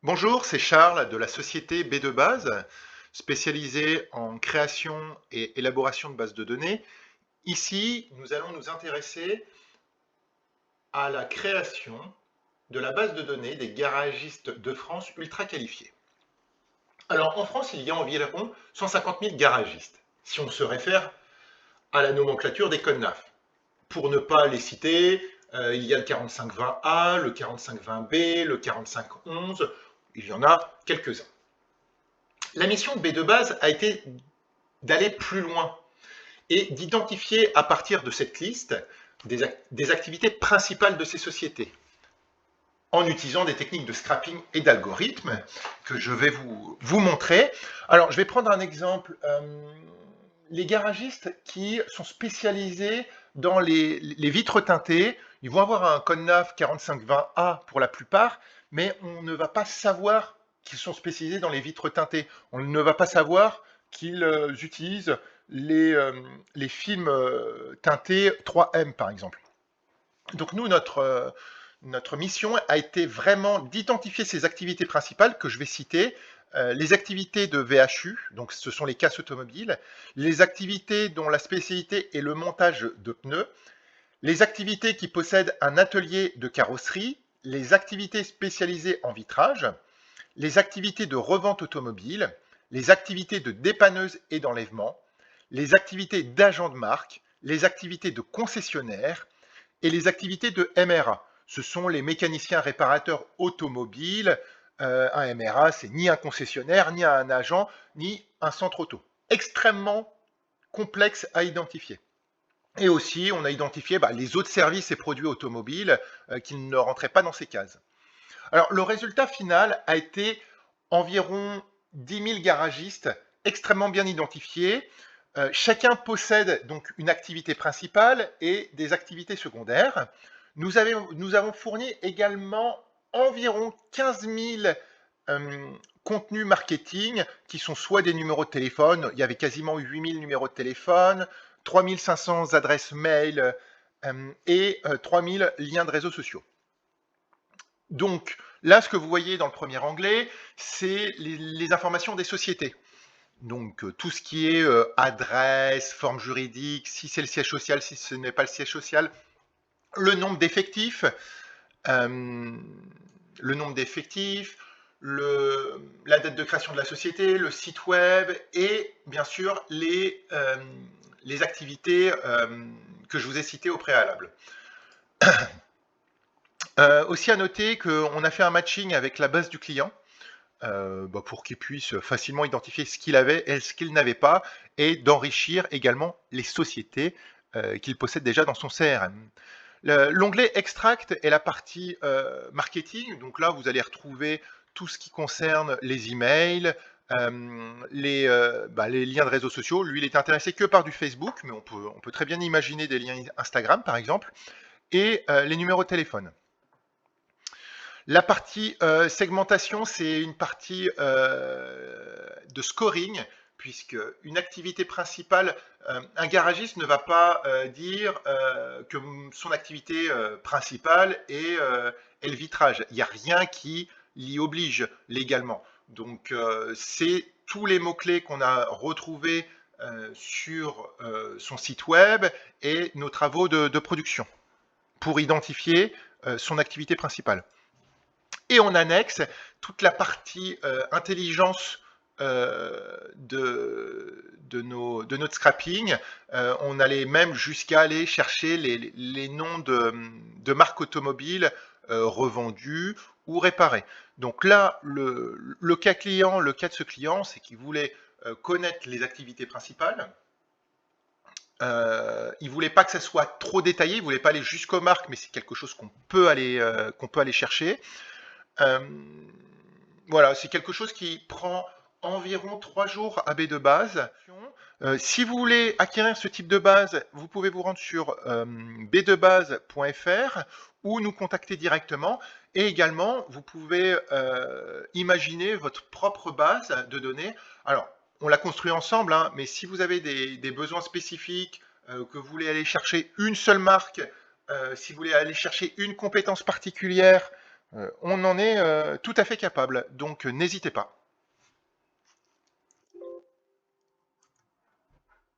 Bonjour, c'est Charles de la société B2Base, spécialisée en création et élaboration de bases de données. Ici, nous allons nous intéresser à la création de la base de données des garagistes de France ultra qualifiés. Alors, en France, il y a environ 150 000 garagistes, si on se réfère à la nomenclature des codes NAF. Pour ne pas les citer, il y a le 4520A, le 4520B, le 4511, il y en a quelques-uns. La mission de B2Base a été d'aller plus loin et d'identifier à partir de cette liste des activités principales de ces sociétés en utilisant des techniques de scrapping et d'algorithmes que je vais vous montrer. Alors, je vais prendre un exemple. Les garagistes qui sont spécialisés dans les vitres teintées, ils vont avoir un code NAF 4520A pour la plupart, mais on ne va pas savoir qu'ils sont spécialisés dans les vitres teintées. On ne va pas savoir qu'ils utilisent les films teintés 3M, par exemple. Donc nous, notre mission a été vraiment d'identifier ces activités principales que je vais citer, les activités de VHU, donc ce sont les casses automobiles, les activités dont la spécialité est le montage de pneus, les activités qui possèdent un atelier de carrosserie, les activités spécialisées en vitrage, les activités de revente automobile, les activités de dépanneuse et d'enlèvement, les activités d'agent de marque, les activités de concessionnaire, et les activités de MRA. Ce sont les mécaniciens réparateurs automobiles. Un MRA, c'est ni un concessionnaire, ni un agent, ni un centre auto. Extrêmement complexe à identifier. Et aussi, on a identifié les autres services et produits automobiles qui ne rentraient pas dans ces cases. Alors, le résultat final a été environ 10 000 garagistes extrêmement bien identifiés. Chacun possède donc une activité principale et des activités secondaires. Nous avons fourni également environ 15 000 contenus marketing qui sont soit des numéros de téléphone, il y avait quasiment 8 000 numéros de téléphone, 3 500 adresses mail et 3 000 liens de réseaux sociaux. Donc là, ce que vous voyez dans le premier onglet, c'est les informations des sociétés. Donc tout ce qui est adresse, forme juridique, si c'est le siège social, si ce n'est pas le siège social, le nombre d'effectifs, euh, la date de création de la société, le site web et bien sûr les activités que je vous ai citées au préalable. Aussi à noter qu'on a fait un matching avec la base du client. Pour qu'il puisse facilement identifier ce qu'il avait et ce qu'il n'avait pas, et d'enrichir également les sociétés qu'il possède déjà dans son CRM. L'onglet Extract est la partie marketing, donc là vous allez retrouver tout ce qui concerne les emails, les liens de réseaux sociaux. Lui, il est intéressé que par du Facebook, mais on peut très bien imaginer des liens Instagram par exemple, et les numéros de téléphone. La partie segmentation, c'est une partie de scoring, puisque une activité principale, un garagiste ne va pas dire que son activité principale est le vitrage. Il n'y a rien qui l'y oblige légalement. Donc c'est tous les mots-clés qu'on a retrouvés sur son site web et nos travaux de production pour identifier son activité principale. Et on annexe toute la partie intelligence de notre scrapping. On allait même jusqu'à aller chercher les noms de marques automobiles revendues ou réparées. Donc là, le cas client, le cas de ce client, c'est qu'il voulait connaître les activités principales. Il voulait pas que ça soit trop détaillé, il voulait pas aller jusqu'aux marques, mais c'est quelque chose qu'on peut aller chercher. Voilà, c'est quelque chose qui prend environ 3 jours à B2Base. Si vous voulez acquérir ce type de base, vous pouvez vous rendre sur b2base.fr ou nous contacter directement. Et également, vous pouvez imaginer votre propre base de données. Alors, on l'a construit ensemble, hein, mais si vous avez des besoins spécifiques, que vous voulez aller chercher une seule marque, si vous voulez aller chercher une compétence particulière, On en est tout à fait capable, donc n'hésitez pas.